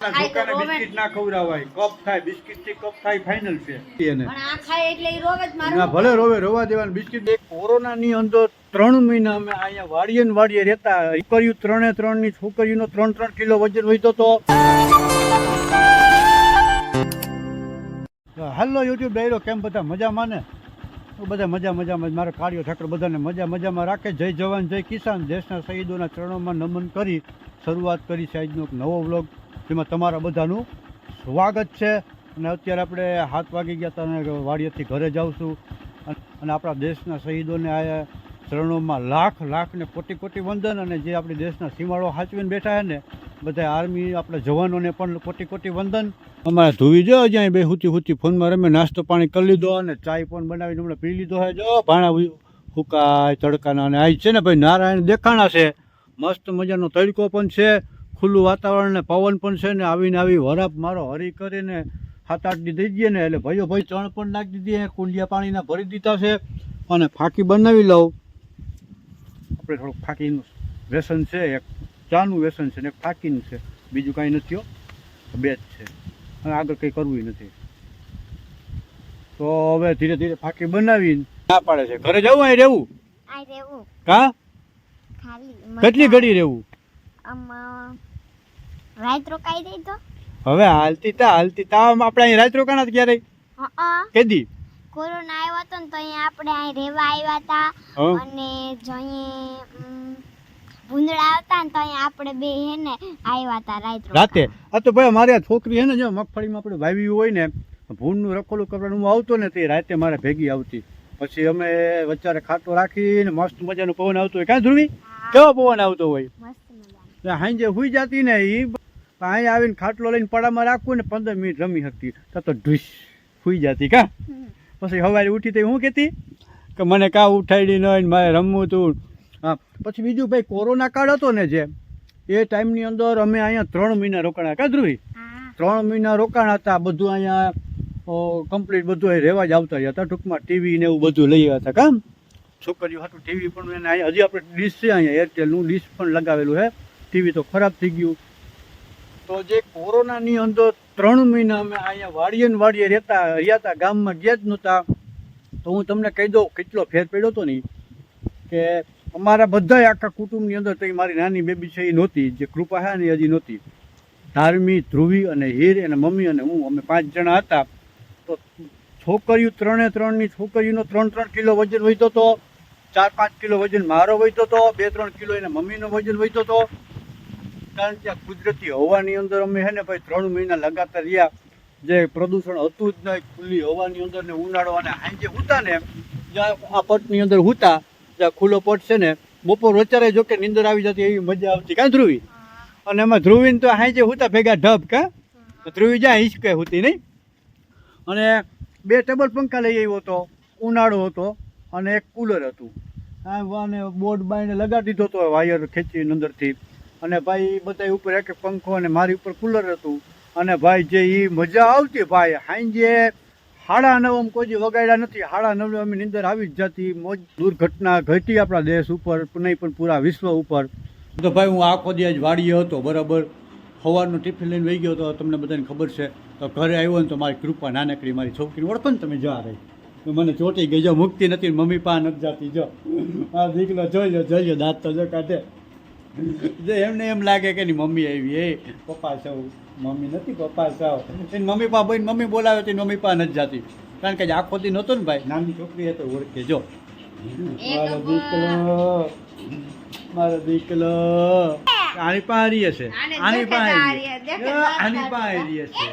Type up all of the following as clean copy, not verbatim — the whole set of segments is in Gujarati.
છોકરાને બિસ્કિટ ના ખવડાવાય, કપ થાય બિસ્કિટ થી કપ થાય ફાઇનલ છે એને. પણ આ ખાય એટલે ઈ રોવે જ મારું. ના ભલે રોવે, રોવા દેવાનું. બિસ્કિટ કોરોના ની અંદર 3 મહિના અમે અહીંયા વાડીએ ને વાડીએ રહેતા. છોકરીઓ 3 ની છોકરીઓનો 3 કિલો વજન વધ્યો તો. હેલો યુટ્યુબ ડાયરો, કેમ બધા મજામાં ને? બધા મજામાં. મારા કાર્યો ઠાકર બધાને મજામાં રાખે. જય જવાન જય કિસાન. દેશના શહીદોના ચરણોમાં નમન કરી શરૂઆત કરી છે આજનો એક નવો વ્લોગ, જેમાં તમારા બધાનું સ્વાગત છે. અને અત્યારે આપણે 7 વાગી ગયા હતા અને વાડીએથી ઘરે જાઉં છું. અને આપણા દેશના શહીદોને આ ચરણોમાં લાખ ને કોટી વંદન. અને જે આપણી દેશના સીમાડો સાચવીને બેઠા છે ને, બધા આર્મી આપણા જવાનોને પણ કોટી વંદન. અમારે ધોવી જો જ્યાં બે હુતી ફોનમાં રમે, નાસ્તો પાણી કરી લીધો અને ચાય પણ બનાવીને હમણાં પી લીધો છે. જો ભાણા હુકાય તડકાના. અને આ છે ને ભાઈ નારાયણ દેખાણા છે, મસ્ત મજાનો તડકો પણ છે, ખુલ્લું વાતાવરણ ને પવન પણ છે ને. આવી વરાપ મારો હરી કરીને 7-8 દી દઈ દઈએ ને એટલે ભાઈ ચણ પણ નાખી દીધી. કુંડિયા પાણીના ભરી દીધા છે. અને ફાંકી બનાવી લઉં. આપણે થોડુંક ફાંકીનું વ્યસન છે, એક ચાનું વ્યસન છે ને એક ફાંકીનું છે, બીજું કાંઈ નથી. બે જ છે અને આગળ કંઈ કરવું નથી. તો હવે ધીરે ફાંકી બનાવીને ના પાડે છે ઘરે જવું, અહીં રહેવું કા કેટલી ઘડી રહેવું? રાત રોકાઈ દઈ તો હવે હાલતી તા આપણે અહીં રાત રોકાણા ક્યારે? કેદી કોરોના આવ્યો તો ને તો અહીંયા આપણે અહીં રહેવા આવ્યા હતા. અને જોઈએ ભૂંદડા આવતા ને તો અહીંયા આપણે બે હે ને આવ્યા હતા રાતે. આ તો ભાઈ અમારી આ છોકરી હે ને, જો મગફળીમાં આપણે વાવી હોય ને, ભૂંડનું રખોલું કરવાનું આવતો ને તે રાતે મારે ભેગી આવતી. પછી અમે વચ્ચારે ખાટો રાખીને મસ્ત મજાનો પવન આવતો હોય. કાં ધ્રુવી કેવો પવન આવતો હોય? હાંજે હુઈ જતી ને એ અહીંયા આવીને ખાટલો લઈને પડામાં રાખવું ને 15 મિનિટ રમી હતી તો ઢુસ હુઈ જતી. કા પછી સવારે ઉઠી તો હું કહેતી કે મને કાં ઉઠાડી નહીં, મારે રમવું હતું. હા, પછી બીજું ભાઈ કોરોના કાળ હતો ને, જે એ ટાઈમની અંદર અમે અહીંયા 3 મહિના રોકાણા. કા ધ્રુવી 3 મહિના રોકાણા હતા. બધું અહીંયા કમ્પ્લીટ બધું અહીં રહેવા જ આવતા રહ્યા હતા. ટૂંકમાં ટીવી ને એવું બધું લઈ આવ્યા હતા. કામ છોકરીઓ હતું ટીવી પણ એને અહીંયા હજી આપણે ડીશ છે, અહીંયા એરટેલનું ડીશ પણ લગાવેલું છે. ટીવી તો ખરાબ થઈ ગયું. તો જે કોરોનાની અંદર 3 મહિના અમે અહીંયા વાડીએ રહ્યા હતા, ગામમાં ગયા જ નહોતા. તો હું તમને કહી દઉં કેટલો ફેર પડ્યો હતો ને, કે અમારા બધા આખા કુટુંબની અંદર તો મારી નાની બેબી છે એ નહોતી, જે કૃપા છે ને હજી નહોતી. ધાર્મી, ધ્રુવી અને હીર અને મમ્મી અને હું, અમે 5 જણા હતા. તો છોકરીઓ 3 ની છોકરીઓનો 3 કિલો વજન વધ્યો હતો. 4-5 કિલો વજન મારો વધ્યો હતો. 2-3 કિલો એના મમ્મીનો વજન વધ્યો હતો. કારણ કે કુદરતી હવાની અંદર અમે છે ને ભાઈ 3 મહિના લગાતાર રહ્યા. જે પ્રદૂષણ હતું જ નહીં, ખુલ્લી હવાની અંદર ને ઉનાળો. અને સાંજે હુતા ને જ્યાં આ પટની અંદર હુતા, જ્યાં ખુલ્લો પટ છે ને, બપોર વચારે જો કે નીંદર આવી જતી, એવી મજા આવતી. કાં ધ્રુવી? અને એમાં ધ્રુવીને તો સાંજે હુતા ભેગા ઢબ. કાં ધ્રુવી જ્યાં હિંચકે હુતી નહીં. અને 2 ટેબલ પંખા લઈ આવ્યો હતો. ઉનાળો હતો અને એક કુલર હતું. અને બોર્ડ બાઈને લગાડી દીધો હતો વાયર ખેંચીને અંદરથી. અને ભાઈ બધા ઉપર એક પંખો અને મારી ઉપર કુલર હતું. અને ભાઈ જે એ મજા આવતી ભાઈ, સાંજે 9:30 કોઈ વગાડ્યા નથી. 9:30 અમે નીંદર આવી જ જતી. મોજ દુર્ઘટના ઘટી આપણા દેશ ઉપર નહીં પણ પૂરા વિશ્વ ઉપર. તો ભાઈ હું આખો દિવસ વાડીએ હતો બરાબર. સવારનું ટિફિન લઈને વહી ગયો હતો, તમને બધાને ખબર છે. તો ઘરે આવ્યો ને તો મારી કૃપા નાનકડી મારી છોકરીને ઓળખો ને તમે, જા રહી તો મને ચોટી ગઈ. જો મુક્તિ નથી, મમ્મી પા નથી જાતી. જો આ દીકરો જોઈજો દાંત તો જો કાઢે. જો એમને એમ લાગે કે એની મમ્મી આવી, એ પપ્પા સૌ મમ્મી નથી, પપ્પા સૌ એની મમ્મી પા ભાઈ મમ્મી બોલાવે તો મમ્મી પા નથી જાતી. કારણ કે આખો દી નહોતો ને ભાઈ, નાની છોકરી એ તો ઓળખે. જો મારો દીકલો આની પારી હશે, આની પારી હશે,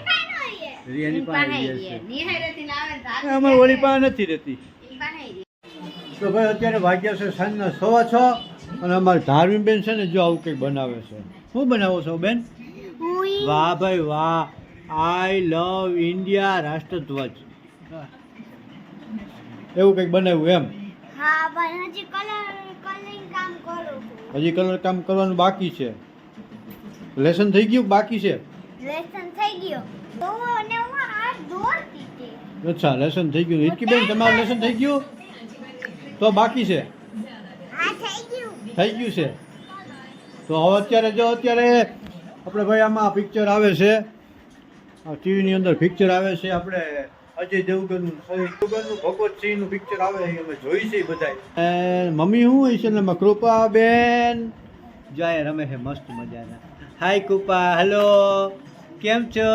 અમારે ઓલી પા નથી રહેતી. તો ભાઈ અત્યારે વાગ્યા છે સાંજના 6:15. અને અમારી ધાર્મી બેન છે ને, જો આવું કંઈક બનાવે છે. શું બનાવો છો બેન? વાહ ભાઈ વાહ, આઈ લવ ઇન્ડિયા રાષ્ટ્રધ્વજ એવું કંઈક બનાવ્યું એમ? હજી કલર કામ કરવાનું બાકી છે. લેસન થઈ ગયું? બાકી છે. અચ્છા, લેસન થઈ ગયું. હિરકી બેન તમારું લેસન થઈ ગયું? તો બાકી છે? થઈ ગયું છે. તો હવે અત્યારે આપણે ભાઈ આમાં પિક્ચર આવે છે ટીવીની અંદર પિક્ચર આવે છે આપણે અજય દેવગનનું ભગવતસિંહનું પિક્ચર આવે છે અમે જોઈ છે બધા મમ્મી શું હોય છે ને કૃપાબેન જાય રમે છે મસ્ત મજાના હાય કૃપા હેલો કેમ છો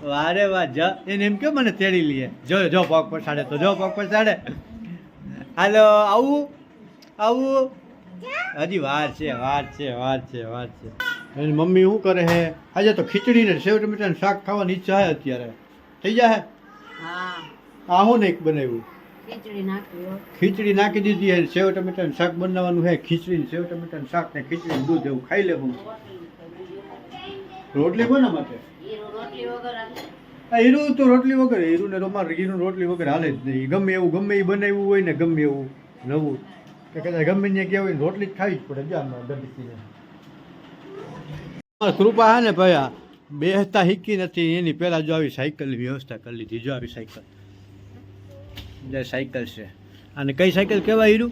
વારે વાહ જ એને એમ કેમ મને તેડી લઈએ જો પગ પછાડે તો જો પગ પછાડે હાલો આવું હજી વાર છે એની મમ્મી શું કરે છે આજે તો ખીચડી ને સેવ ટમેટાનું શાક ખાવાની ઈચ્છા છે અત્યારે થઈ જાય આ હું નહીં બનાવ્યું ખીચડી નાખી દીધી છે સેવ ટમેટાનું શાક બનાવવાનું છે ખીચડી સેવ ટમેટાનું શાક ને ખીચડી દૂધ એવું ખાઈ લેવું રોટલી કોના માટે હીરું તો રોટલી વગર હીરું ને હીરું રોટલી વગર હાલે જ નહીં ગમે એ બનાવ્યું હોય ને ગમે એવું નવું કે કદાચ ગમે ને કેવું હોય રોટલી જ ખાવી જ પડે કૃપા હે ને ભાઈ બેસતા શીખી નથી એની પહેલા જો આવી સાયકલની વ્યવસ્થા કરી લીધી જો આવી સાયકલ છે અને કઈ સાયકલ કહેવાય હીરું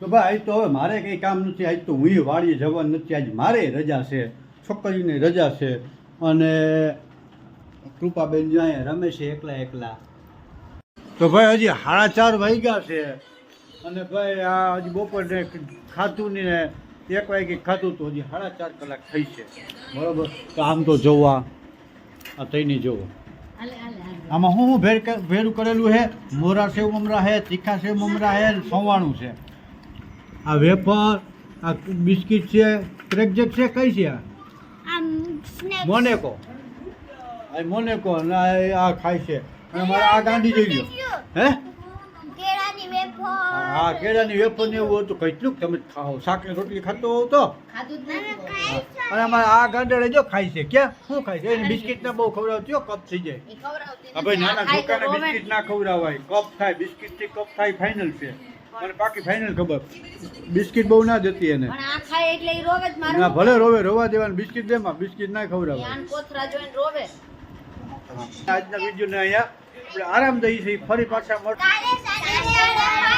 તો ભાઈ તો હવે મારે કંઈ કામ નથી આજ તો હું વાડીએ જવાનું નથી આજ મારે રજા છે છોકરીની રજા છે અને કૃપાબેન જો અહીંયા રમે છે એકલા તો ભાઈ હજી 4:30 વાગ્યા છે અને ભાઈ આ હજી બપોરને ખાતું ને 1 વાગે ખાતું તો હજી 4.5 કલાક થઈ છે બરાબર તો આમ તો જોવા આ તઈની જોવો આમાં હું ભેરું કરેલું છે મોરા સેવ મમરા છે તીખા સેવ મમરા છે સવાણું છે આ વેફર આ બિસ્કિટ છે ક્રેકજેક છે કઈ છે આ મોનેકો અને આ ખાય છે અને મારે આ ગાંડી જોઈ લો હે હા કેળાની વેફર ને એવું હતું કેટલું તમે ખાઓ શાક ને રોટલી ખાતો હોવ તો અને અમારે આ ગાંડડે જો ખાય છે ક્યાં શું ખાય છે એને બિસ્કિટ ના બહુ ખવડાવતી હો કપ થઈ જાય હા ભાઈ નાના છોકરાને બિસ્કિટ ના ખવડાવાય કપ થાય બિસ્કિટ થી કપ થાય ફાઇનલ છે મને બાકી ફાઇનલ ખબર બિસ્કિટ બહુ ના જતી એને ના ભલે રોવા દેવાનું બિસ્કિટ દેમાં બિસ્કિટ ના ખવડાવે આજના વિડીયો ને અહીંયા આપણે આરામ દઈએ છીએ ફરી પાછા મળશે